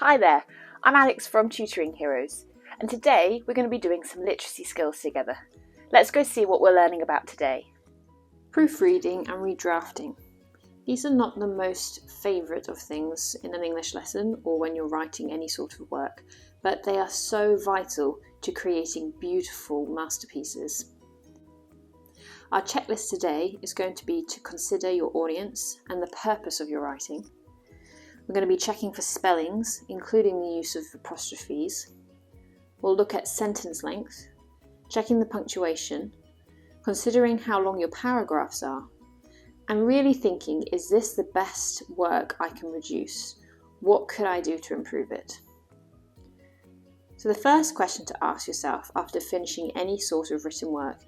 Hi there, I'm Alex from Tutoring Heroes, and today we're going to be doing some literacy skills together. Let's go see what we're learning about today. Proofreading and redrafting. These are not the most favourite of things in an English lesson or when you're writing any sort of work, but they are so vital to creating beautiful masterpieces. Our checklist today is going to be to consider your audience and the purpose of your writing. We're going to be checking for spellings, including the use of apostrophes. We'll look at sentence length, checking the punctuation, considering how long your paragraphs are, and really thinking, is this the best work I can produce? What could I do to improve it? So the first question to ask yourself after finishing any sort of written work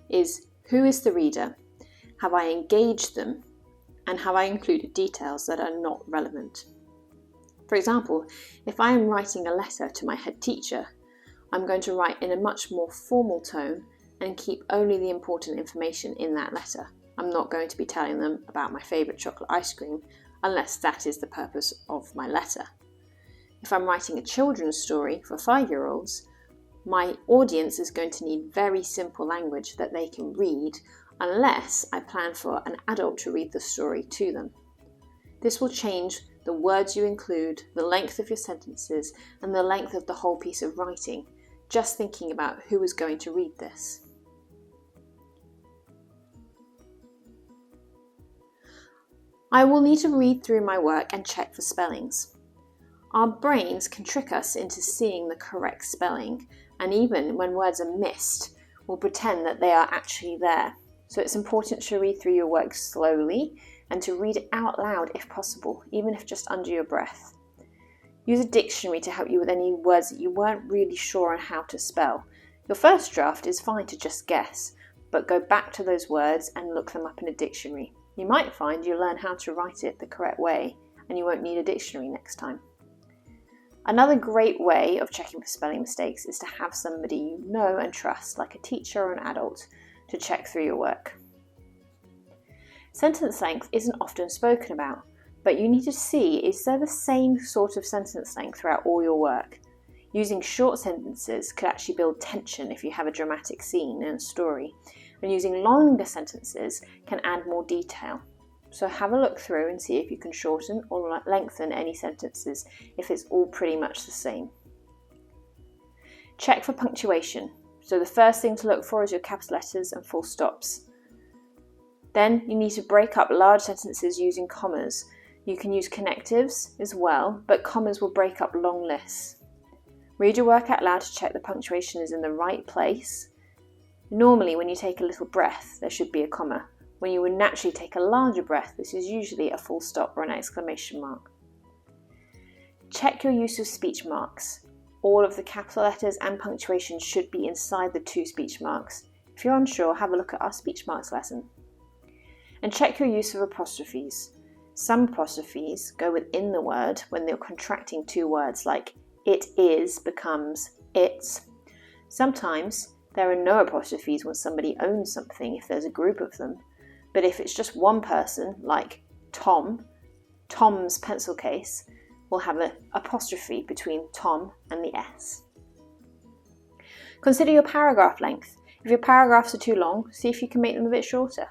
is, who is the reader? Have I engaged them? And have I included details that are not relevant? For example, if I am writing a letter to my head teacher, I'm going to write in a much more formal tone and keep only the important information in that letter. I'm not going to be telling them about my favourite chocolate ice cream unless that is the purpose of my letter. If I'm writing a children's story for 5-year-olds, my audience is going to need very simple language that they can read unless I plan for an adult to read the story to them. This will change the words you include, the length of your sentences, and the length of the whole piece of writing, just thinking about who is going to read this. I will need to read through my work and check for spellings. Our brains can trick us into seeing the correct spelling, and even when words are missed, we'll pretend that they are actually there. So it's important to read through your work slowly and to read it out loud if possible, even if just under your breath. Use a dictionary to help you with any words that you weren't really sure on how to spell. Your first draft is fine to just guess, but go back to those words and look them up in a dictionary. You might find you learn how to write it the correct way and you won't need a dictionary next time. Another great way of checking for spelling mistakes is to have somebody you know and trust, like a teacher or an adult, to check through your work. Sentence length isn't often spoken about, but you need to see, is there the same sort of sentence length throughout all your work? Using short sentences could actually build tension if you have a dramatic scene in a story, and using longer sentences can add more detail. So have a look through and see if you can shorten or lengthen any sentences if it's all pretty much the same. Check for punctuation. So the first thing to look for is your capital letters and full stops. Then you need to break up large sentences using commas. You can use connectives as well, but commas will break up long lists. Read your work out loud to check the punctuation is in the right place. Normally, when you take a little breath, there should be a comma. When you would naturally take a larger breath, this is usually a full stop or an exclamation mark. Check your use of speech marks. All of the capital letters and punctuation should be inside the 2 speech marks. If you're unsure, have a look at our speech marks lesson. And check your use of apostrophes. Some apostrophes go within the word when they're contracting 2 words, like it is becomes it's. Sometimes there are no apostrophes when somebody owns something if there's a group of them. But if it's just one person, like Tom, Tom's pencil case will have an apostrophe between Tom and the S. Consider your paragraph length. If your paragraphs are too long, see if you can make them a bit shorter.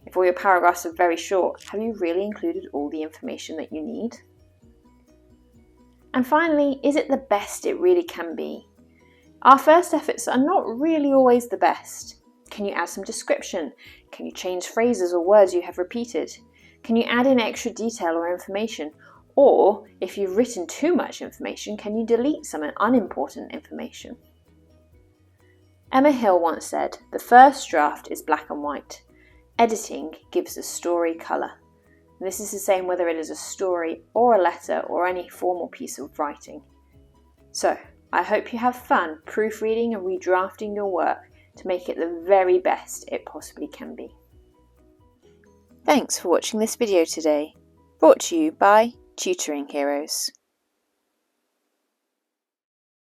If all your paragraphs are very short, have you really included all the information that you need? And finally, is it the best it really can be? Our first efforts are not really always the best. Can you add some description? Can you change phrases or words you have repeated? Can you add in extra detail or information? Or, if you've written too much information, can you delete some unimportant information? Emma Hill once said, "The first draft is black and white. Editing gives the story colour." And this is the same whether it is a story or a letter or any formal piece of writing. So, I hope you have fun proofreading and redrafting your work to make it the very best it possibly can be. Thanks for watching this video today, brought to you by Tutoring Heroes.